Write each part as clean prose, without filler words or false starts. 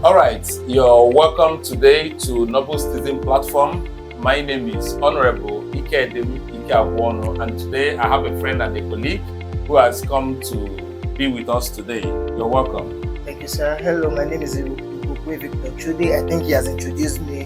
All right, you're welcome today to Noble Citizen Platform. My name is Honorable Equitable, and today I have a friend and a colleague who has come to be with us today. You're welcome. Thank you, sir. Hello, my name is Victor Trudy. I think he has introduced me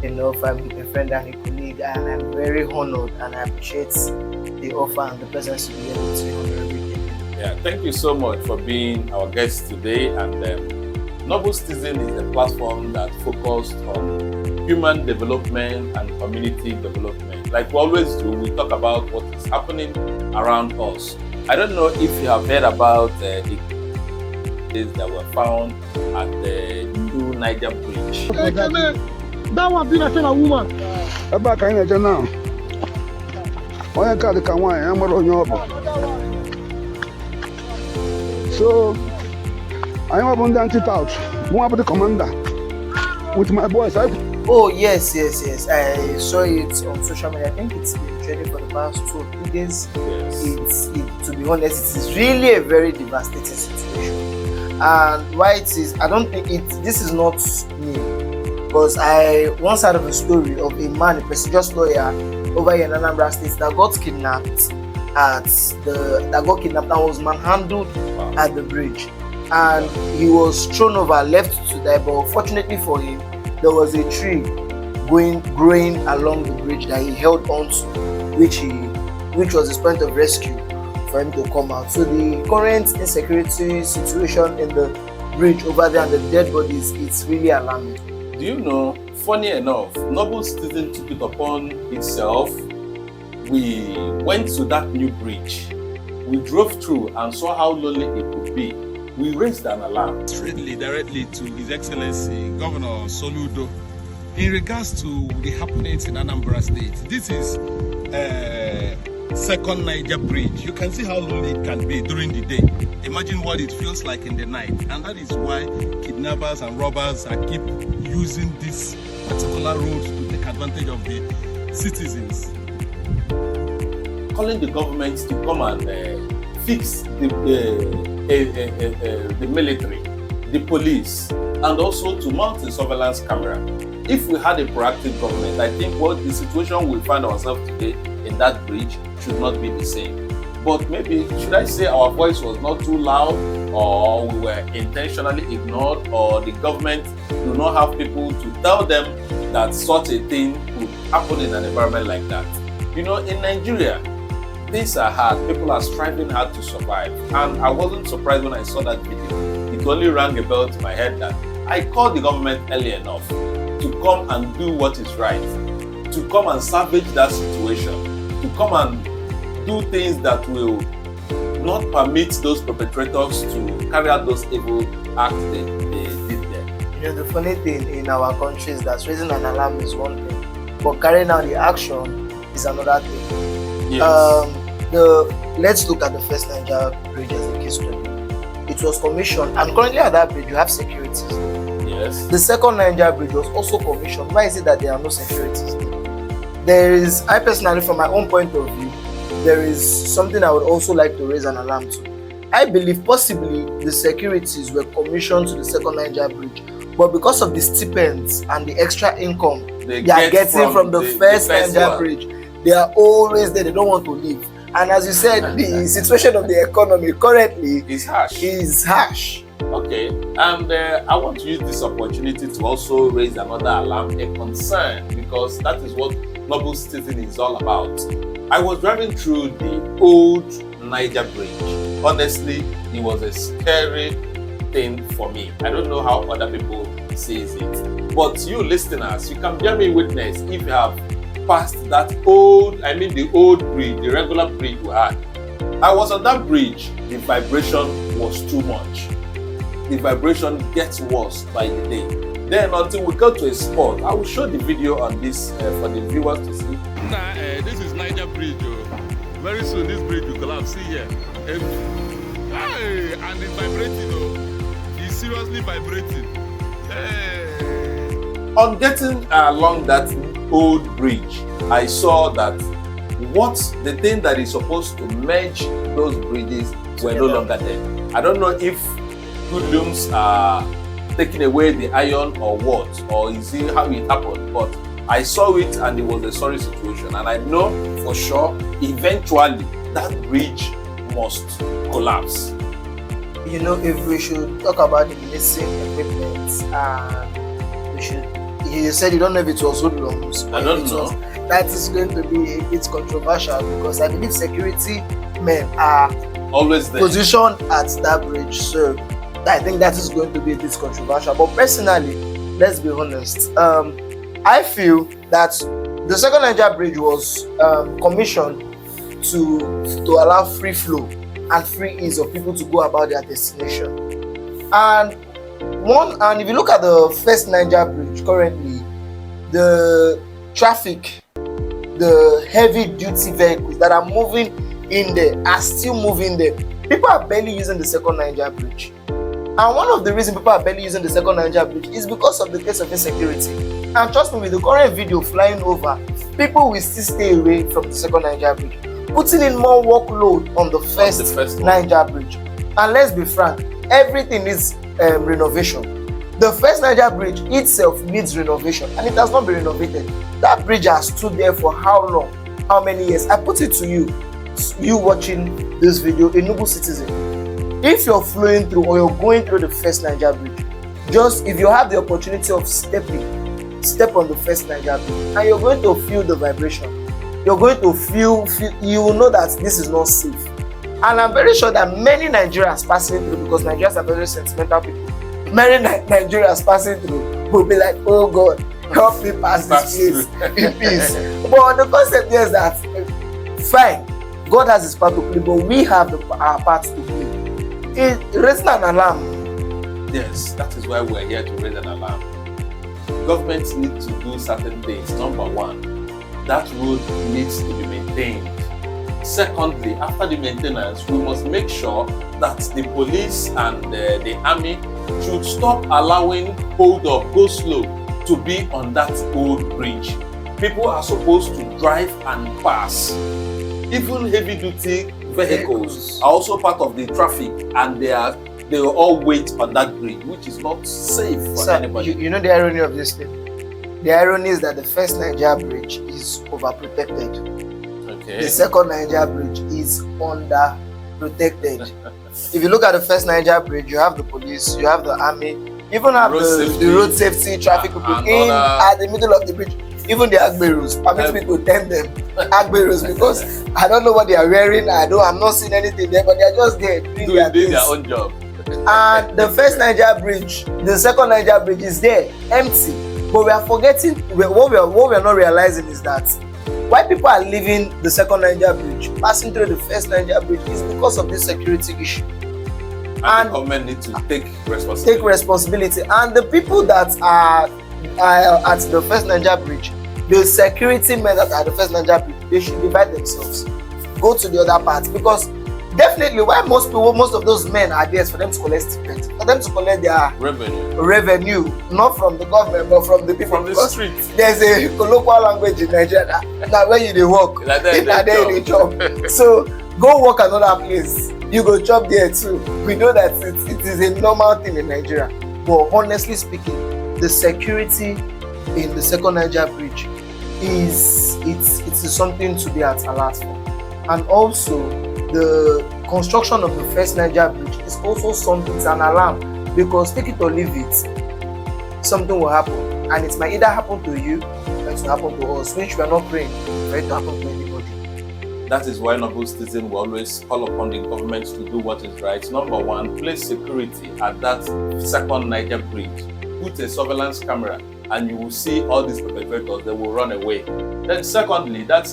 enough. I'm a friend and a colleague, and I'm very honored and I appreciate the offer and the presence to be able to honorable. Yeah, thank you so much for being our guest today. And Noble Citizen is a platform that focuses on human development and community development. Like we always do, we talk about what is happening around us. I don't know if you have heard about the that were found at the new Niger Bridge. That one being a woman. About kind of now. I can't come on, I'm on your. So I am on the antidote. One of the commander with my boys. Oh yes. I saw it on social media. I think it's been trending for the past 2 or 3 days. Yes. To be honest, it is really a very devastating situation. And why it is, I don't think this is not new, because I once heard of a story of a man, a prestigious lawyer over here in Anambra State that got kidnapped and was manhandled at the bridge, and he was thrown over, left to die. But fortunately for him, there was a tree growing along the bridge that he held onto, which was his point of rescue for him to come out. So the current insecurity situation in the bridge over there and the dead bodies, it's really alarming. Do you know, funny enough, Noble Citizen took it upon itself. We went to that new bridge. We drove through and saw how lonely it could be. We raised an alarm. Directly to His Excellency Governor Soludo in regards to the happenings in Anambra State. This is second Niger Bridge. You can see how lonely it can be during the day. Imagine what it feels like in the night. And that is why kidnappers and robbers keep using this particular road to take advantage of the citizens. Calling the government to come and fix the military, the police, and also to mount a surveillance camera. If we had a proactive government, I think the situation we find ourselves today in that bridge should not be the same. But maybe, should I say our voice was not too loud, or we were intentionally ignored, or the government do not have people to tell them that such a thing could happen in an environment like that. You know, in Nigeria, things are hard. People are striving hard to survive. And I wasn't surprised when I saw that video. It only rang a bell to my head that I called the government early enough to come and do what is right, to come and salvage that situation, to come and do things that will not permit those perpetrators to carry out those evil acts they did there. You know, the funny thing in our country is that raising an alarm is one thing, but carrying out the action is another thing. Yes. Let's look at the first Niger Bridge as a case study. It was commissioned, and currently at that bridge you have securities. Yes. The second Niger Bridge was also commissioned. Why is it that there are no securities? I personally, from my own point of view, there is something I would also like to raise an alarm to. I believe possibly the securities were commissioned to the second Niger Bridge, but because of the stipends and the extra income they are getting from the first Niger Bridge, they are always there. They don't want to leave. And as you said, the situation of the economy currently is harsh. Okay, and I want to use this opportunity to also raise another alarm, a concern, because that is what Noble Citizen is all about. I was driving through the old Niger Bridge. Honestly, it was a scary thing for me. I don't know how other people sees it, but you listeners, you can bear me witness if you have passed that the old bridge, the regular bridge we had. I was on that bridge, the vibration was too much. The vibration gets worse by the day. Then until we go to a spot, I will show the video on this for the viewers to see. This is Niger Bridge. Very soon this bridge will collapse. See here. And it's vibrating. It's seriously vibrating. On getting along that old bridge, I saw that the thing that is supposed to merge those bridges were no longer there. I don't know if good looms are taking away the iron or what, or is it how it happened? But I saw it and it was a sorry situation, and I know for sure eventually that bridge must collapse. You know, if we should talk about the missing equipment, we should. You said you don't know if it was hoodlums. I don't know. That is going to be a bit controversial because I believe security men are Always there. positioned at that bridge. So I think that is going to be a bit controversial. But personally, let's be honest. I feel that the second Niger Bridge was commissioned to allow free flow and free ease of people to go about their destination. And if you look at the first Niger Bridge currently, the traffic, the heavy duty vehicles that are moving in there are still moving there. People are barely using the second Niger Bridge. And one of the reasons people are barely using the second Niger Bridge is because of the case of insecurity. And trust me, with the current video flying over, people will still stay away from the second Niger Bridge, putting in more workload on the first Niger Bridge. And let's be frank, everything is renovation. The first Niger Bridge itself needs renovation, and it has not been renovated. That bridge has stood there for how long? How many years? I put it to you watching this video, a noble citizen. If you're flowing through or you're going through the first Niger Bridge, just if you have the opportunity of step on the first Niger Bridge, and you're going to feel the vibration. You're going to feel you will know that this is not safe. And I'm very sure that many Nigerians passing through, because Nigerians are very sentimental people, many Nigerians passing through will be like, oh God, help me pass this place in peace. But the concept is that, fine, God has his part to play, but we have our part to play. Raising an alarm. Yes, that is why we're here to raise an alarm. Governments need to do certain things. Number one, that road needs to be maintained. Secondly, after the maintenance, we must make sure that the police and the army should stop allowing hold up, go slow to be on that old bridge. People are supposed to drive and pass. Even heavy duty vehicles are also part of the traffic, and they will all wait on that bridge, which is not safe for anybody. You know the irony of this thing? The irony is that the first Niger Bridge is overprotected. Okay. The second Niger Bridge is underprotected. If you look at the first Niger Bridge, you have the police, you have the army, you even have the road safety traffic people at the middle of the bridge. Even the Agberos, permit me to tell them Agberos, because I don't know what they are wearing. I'm not seeing anything there, but they are just there doing their own job. And the first Niger Bridge, the second Niger Bridge is there, empty. But we are forgetting, what we are not realizing is that why people are leaving the second Niger Bridge, passing through the first Niger Bridge, is because of this security issue. And the government need to take responsibility. And the people that are at the first Niger Bridge, the security men that are at the first Niger Bridge, they should divide themselves, go to the other part, because definitely why most of those men are there is for them to collect stipends, for them to collect their revenue, not from the government but from the people, from the street. There's a colloquial language in Nigeria that when you dey work, they chop. So go work another place, you go chop there too. We know that it is a normal thing in Nigeria. But honestly speaking, the security in the second Niger Bridge is something to be at alert for. And also the construction of the first Niger Bridge is also something, it's an alarm, because take it or leave it, something will happen, and it might either happen to you or it will happen to us, which we are not praying for it to happen to anybody. That is why noble citizens will always call upon the government to do what is right. Number one, place security at that second Niger Bridge. Put a surveillance camera and you will see all these perpetrators, they will run away. Then secondly, that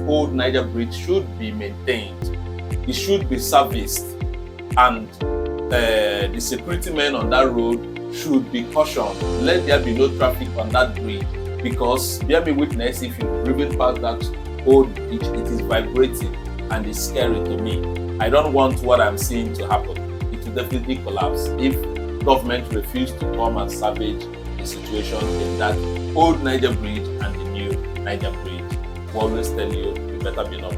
old Niger Bridge should be maintained. It should be serviced, and the security men on that road should be cautioned. Let there be no traffic on that bridge, because bear me witness, if you've driven past that old bridge, it is vibrating and it's scary to me. I don't want what I'm seeing to happen. It will definitely collapse if government refuse to come and salvage the situation in that old Niger Bridge and the new Niger Bridge. We always tell you, you better be noble.